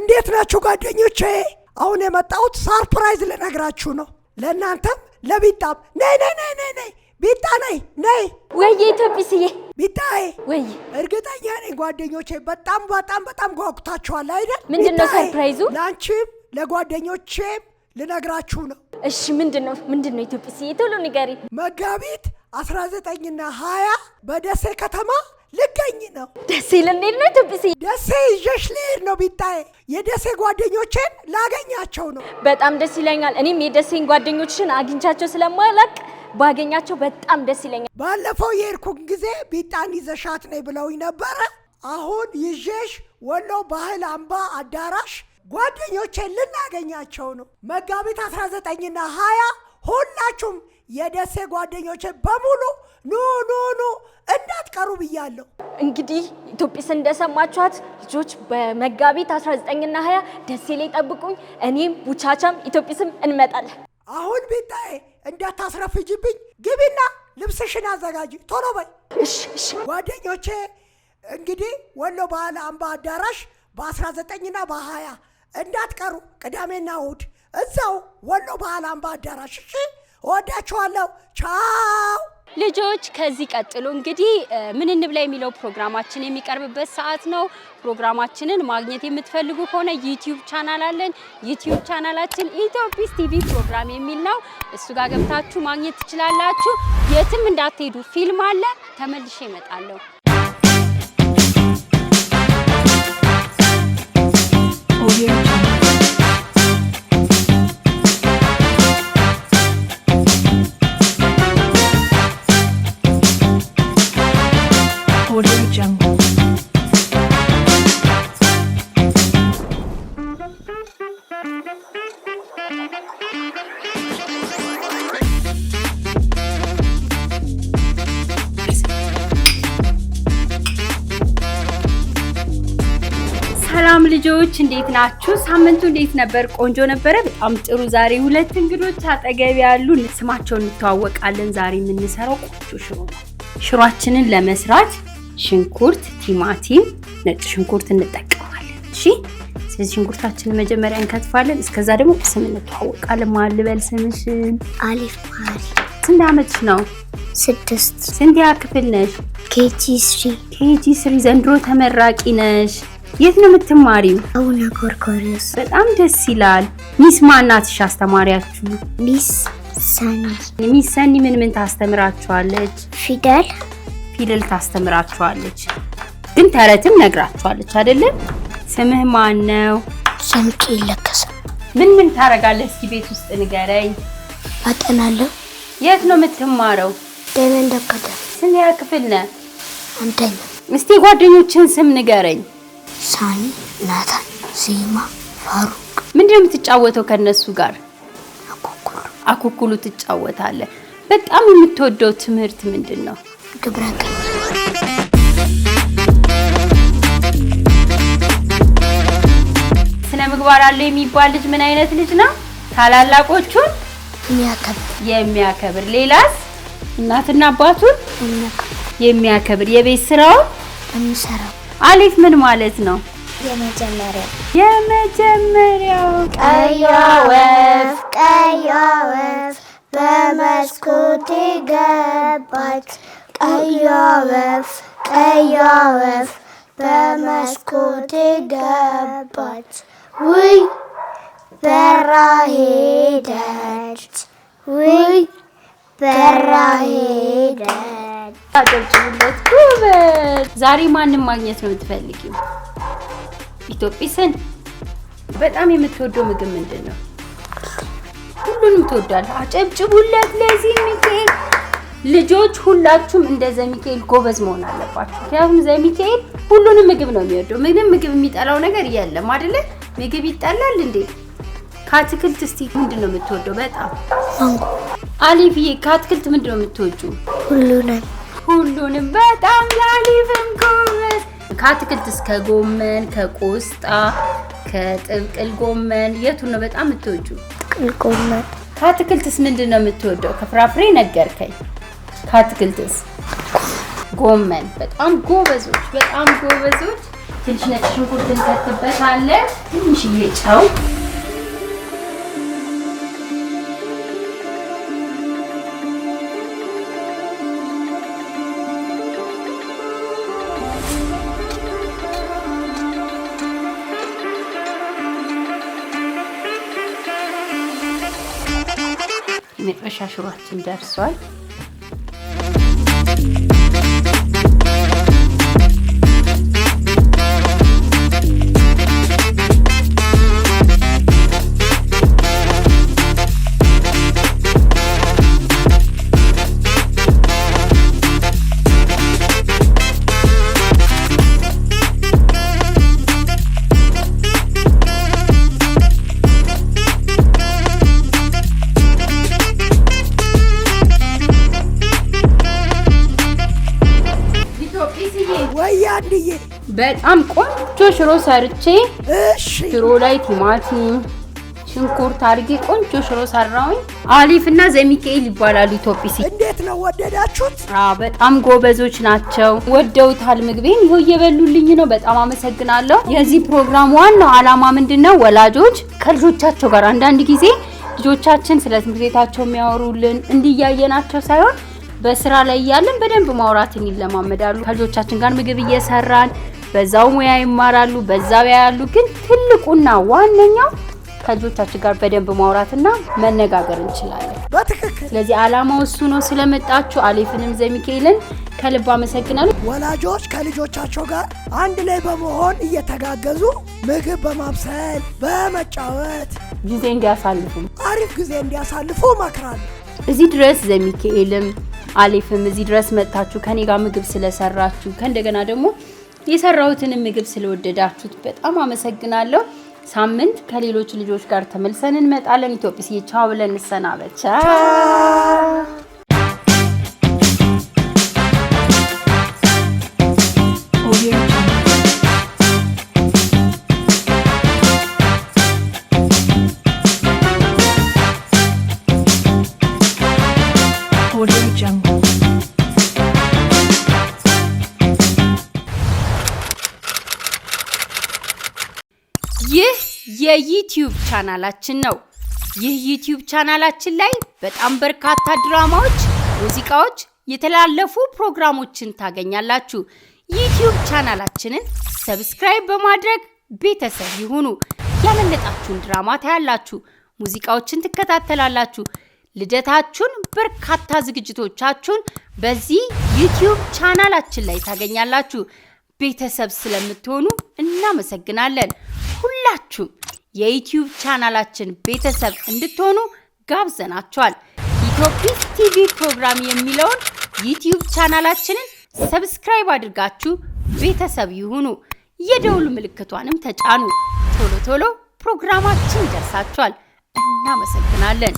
እንዴት ናችሁ ጓደኞቼ? አሁን የመጣሁት ሰርፕራይዝ ልነግራችሁ ነው። ለእናንተም ለቢጣም ነይ ቢጣ ነይ። ወይ ኢትዮጵስዬ ቢጣዬ ወይ እርግጠኛ ነኝ ጓደኞቼ በጣም ጓጉታችኋል አይደል? ምንድነው ሰርፕራይዙ? ላንቺም ለጓደኞቼም ልነግራችሁ ነው። እሺ ምንድነው ኢትዮጵስዬ ቶሎ ንገሪ። መጋቢት 19ና 20 በደሴ ከተማ ልገኝ ነው። ደሴ ልንሄድ ነው ኢትዮጵስዬ? ደሴ ይዤሽ ልሄድ ነው ቢጣዬ። የደሴ ጓደኞቼን ላገኛቸው ነው። በጣም ደስ ይለኛል። እኔም የደሴን ጓደኞችሽን አግኝቻቸው ስለማላቅ ባገኛቸው በጣም ደስ ይለኛል። ባለፈው የሄድኩን ጊዜ ቢጣን ይዘሻት ነይ ብለውኝ ነበረ። አሁን ይዤሽ ወሎ ባህል አምባ አዳራሽ ጓደኞቼን ልናገኛቸው ነው። መጋቢት 19ና 20 ሁላችሁም የደሴ ጓደኞቼ በሙሉ ኑ እንዳትቀሩ ብያለሁ። እንግዲህ ኢትዮጵስ እንደሰማችኋት ልጆች በመጋቢት 19ና 20 ደሴ ላይ ጠብቁኝ። እኔም ቡቻቻም ኢትዮጵስም እንመጣለን። አሁን ቢጣዬ እንዳታስረፍጅብኝ፣ ግቢና ልብስሽን አዘጋጂ ቶሎ በይ። እሺ ጓደኞቼ እንግዲህ ወሎ ባህል አምባ አዳራሽ በ19ና በ20 እንዳትቀሩ፣ ቅዳሜና እሑድ እዛው ወሎ ባህል አምባ አዳራሽ። እሺ እወዳችኋለሁ። ቻው ልጆች። ከዚህ ቀጥሎ እንግዲህ ምን እንብላ የሚለው ፕሮግራማችን የሚቀርብበት ሰዓት ነው። ፕሮግራማችንን ማግኘት የምትፈልጉ ከሆነ ዩቲዩብ ቻናል አለን። ዩቲዩብ ቻናላችን ኢትዮጲስ ቲቪ ፕሮግራም የሚል ነው። እሱ ጋር ገብታችሁ ማግኘት ትችላላችሁ። የትም እንዳትሄዱ፣ ፊልም አለ። ተመልሼ እመጣለሁ። ሰላም ልጆች እንዴት ናችሁ? ሳምንቱ እንዴት ነበር? ቆንጆ ነበረ። በጣም ጥሩ። ዛሬ ሁለት እንግዶች አጠገብ ያሉ፣ ስማቸውን እንተዋወቃለን። ዛሬ የምንሰራው ቆንጆ ሽሮ ነው። ሽሮአችንን ለመስራት ሽንኩርት፣ ቲማቲም፣ ነጭ ሽንኩርት እንጠቀማለን። እሺ፣ ስለዚህ ሽንኩርታችንን መጀመሪያ እንከትፋለን። እስከዛ ደግሞ ስም እንተዋወቃለን። ማን ልበል ስምሽን? አሊፍ ማሪ። ስንት ዓመትሽ ነው? 6። ስንተኛ ክፍል ነሽ? KG3። ዘንድሮ ተመራቂ ነሽ። የት ነው የምትማሪው? አቡነ ጎርጎርዮስ። በጣም ደስ ይላል። ሚስ ማናትሽ አስተማሪያችሁ? ሚስ ሰኒ። ሚስ ሰኒ ምን ታስተምራችኋለች? ፊደል ታስተምራችኋለች። ግን ተረትም ነግራችኋለች አይደለ? ስምህ ማን ነው? ሰምቂ ለከሰ። ምን ታረጋለህ? እስኪ ቤት ውስጥ ንገረኝ። አጠናለሁ። የት ነው የምትማረው? ዳይመንድ አካዳሚ። ስንተኛ ክፍል ነህ? አንደኛ። እስቲ ጓደኞችን ስም ንገረኝ። ሳኒ፣ ናታን፣ ዜማ፣ ፋሩቅ። ምንድነው የምትጫወተው ከነሱ ጋር? አኩኩሉ ትጫወታለህ። በጣም የምትወደው ትምህርት ምንድነው? ግብረ ገብ። ስነ ምግባር አለው የሚባል ልጅ ምን አይነት ልጅ ነው? ታላላቆቹን የሚያከብር። ሌላስ? እናትና አባቱን የሚያከብር። የቤት ስራውን የሚሰራው። አሊፍ ምን ማለት ነው? የመጀመሪያው። ቀይዋ ወፍ በመስኮት ገባች። ቀይዋ ወፍ በመስኮት ገባች። ውይ በራ ሄደች። አጨብጭቡለት። ጎበዝ። ዛሬ ማንን ማግኘት ነው የምትፈልጊው? ኢትዮጲስን። በጣም የምትወደው ምግብ ምንድን ነው? ሁሉንም ትወዳለህ። አጨብጭቡለት ለዚህ ሚካኤል። ልጆች ሁላችሁም እንደ ዘሚካኤል ጎበዝ መሆን አለባችሁ። ምክንያቱም ዘሚካኤል ሁሉንም ምግብ ነው የሚወደው። ምንም ምግብ የሚጠላው ነገር የለም አይደለ? ምግብ ይጠላል እንዴ? ከአትክልት እስቲ ምንድነው የምትወደው? በጣም ማንጎ። አሊፍዬ ከአትክልት ምንድነው የምትወጂው? ሁሉንም። በጣም ለአሊፍም ጎበዝ። ከአትክልት እስከ ጎመን፣ ከቆስጣ፣ ከጥቅል ጎመን የቱን ነው በጣም የምትወጂው? ጥቅል ጎመን። ከአትክልትስ ምንድነው የምትወደው? ከፍራፍሬ ነገርከኝ። ከአትክልትስ? ጎመን። በጣም ጎበዞች። ትንሽ ነጭ ሽንኩርት እንከትበታለን። ትንሽዬ ጨው መጥበሻ ሽሮአችን ደርሷል። በጣም ቆንጆ ሽሮ ሰርቼ ሽሮ ላይ ቲማቲም ሽንኩርት አድርጌ ቆንጆ ሽሮ ሰራውኝ። አሊፍና ዘሚካኤል ይባላሉ ኢትዮጵሲ። እንዴት ነው ወደዳችሁት? በጣም ጎበዞች ናቸው። ወደውታል ምግቤን። ይሄው እየበሉልኝ ነው። በጣም አመሰግናለሁ። የዚህ ፕሮግራም ዋናው ዓላማ ምንድነው? ወላጆች ከልጆቻቸው ጋር አንዳንድ ጊዜ ልጆቻችን ስለ ትምህርት ቤታቸው የሚያወሩልን እንዲያየናቸው ሳይሆን በስራ ላይ ያለን በደንብ ማውራትን ይለማመዳሉ። ከልጆቻችን ጋር ምግብ እየሰራን በዛው ሙያ ይማራሉ፣ በዛው ያያሉ። ግን ትልቁና ዋነኛው ከልጆቻችን ጋር በደንብ ማውራትና መነጋገር እንችላለን። በትክክል። ስለዚህ ዓላማው እሱ ነው። ስለመጣችሁ አሊፍንም ዘሚካኤልን ከልብ አመሰግናለሁ። ወላጆች ከልጆቻቸው ጋር አንድ ላይ በመሆን እየተጋገዙ ምግብ በማብሰል በመጫወት ጊዜ እንዲያሳልፉ አሪፍ ጊዜ እንዲያሳልፉ እመክራለሁ። እዚህ ድረስ ዘሚካኤልም አሊፍም እዚህ ድረስ መጣችሁ ከኔ ጋር ምግብ ስለሰራችሁ ከእንደገና ደግሞ የሰራሁትን ምግብ ስለወደዳችሁት በጣም አመሰግናለሁ። ሳምንት ከሌሎች ልጆች ጋር ተመልሰን እንመጣለን። ኢትዮጵያ ቻው ብለን እንሰናበት። ይህ የዩቲዩብ ቻናላችን ነው። ይህ ዩቲዩብ ቻናላችን ላይ በጣም በርካታ ድራማዎች፣ ሙዚቃዎች፣ የተላለፉ ፕሮግራሞችን ታገኛላችሁ። ዩቲዩብ ቻናላችንን ሰብስክራይብ በማድረግ ቤተሰብ ይሁኑ። ያመለጣችሁን ድራማ ታያላችሁ፣ ሙዚቃዎችን ትከታተላላችሁ። ልደታችሁን፣ በርካታ ዝግጅቶቻችሁን በዚህ ዩቲዩብ ቻናላችን ላይ ታገኛላችሁ። ቤተሰብ ስለምትሆኑ እናመሰግናለን። ሁላችሁም የዩቲዩብ ቻናላችን ቤተሰብ እንድትሆኑ ጋብዘናችኋል። ኢትዮጲስ ቲቪ ፕሮግራም የሚለውን ዩቲዩብ ቻናላችንን ሰብስክራይብ አድርጋችሁ ቤተሰብ ይሁኑ። የደውል ምልክቷንም ተጫኑ። ቶሎ ቶሎ ፕሮግራማችን ይደርሳችኋል። እናመሰግናለን።